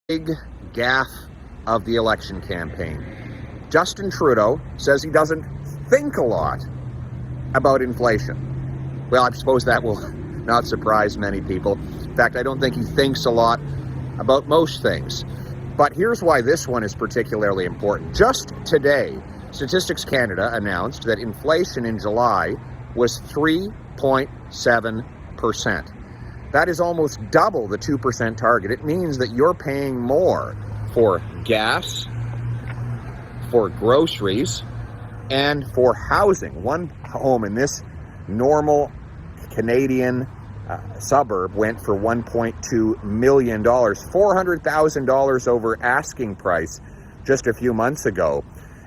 big gaffe of the election campaign. Justin Trudeau says he doesn't think a lot about inflation. Well, I suppose that will not surprise many people. In fact, I don't think he thinks a lot about most things. But here's why this one is particularly important. Just today, Statistics Canada announced that inflation in July was 3.7%. That is almost double the 2% target. It means that you're paying more for gas, for groceries, and for housing. One home in this normal Canadian suburb went for $1.2 million, $400,000 over asking price just a few months ago.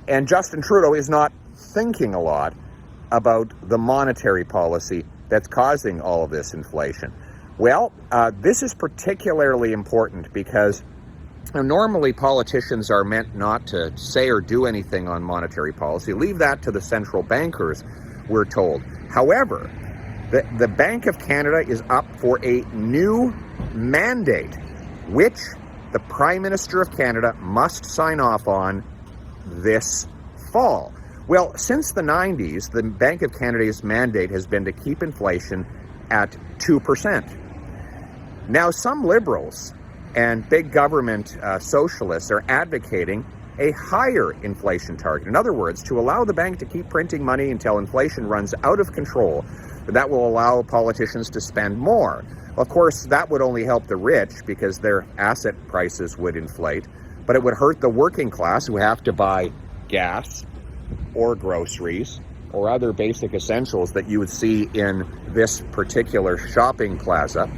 And Justin Trudeau is not thinking a lot about the monetary policy that's causing all of this inflation. Well, this is particularly important because normally politicians are meant not to say or do anything on monetary policy. Leave that to the central bankers, we're told. However, the Bank of Canada is up for a new mandate, which the Prime Minister of Canada must sign off on this fall. Well, since the 90s, the Bank of Canada's mandate has been to keep inflation at 2%. Now, some liberals and big government socialists are advocating a higher inflation target. In other words, to allow the bank to keep printing money until inflation runs out of control. That will allow politicians to spend more. Of course, that would only help the rich because their asset prices would inflate, but it would hurt the working class who have to buy gas or groceries or other basic essentials that you would see in this particular shopping plaza.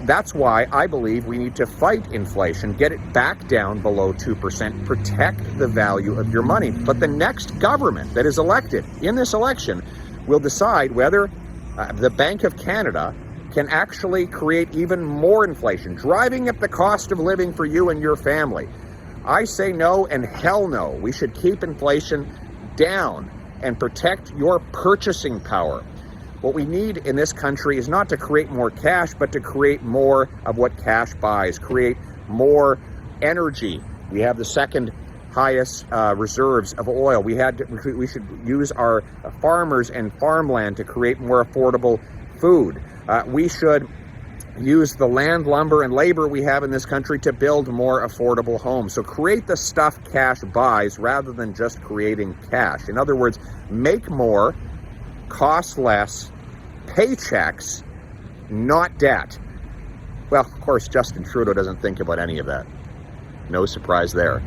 That's why I believe we need to fight inflation, get it back down below 2%, protect the value of your money. But the next government that is elected in this election will decide whether the Bank of Canada can actually create even more inflation, driving up the cost of living for you and your family. I say no and hell no. We should keep inflation down and protect your purchasing power. What we need in this country is not to create more cash, but to create more of what cash buys, create more energy. We have the second highest reserves of oil. We should use our farmers and farmland to create more affordable food. We should use the land, lumber, and labor we have in this country to build more affordable homes. So create the stuff cash buys rather than just creating cash. In other words, make more, cost less, paychecks, not debt. Well, of course, Justin Trudeau doesn't think about any of that. No surprise there.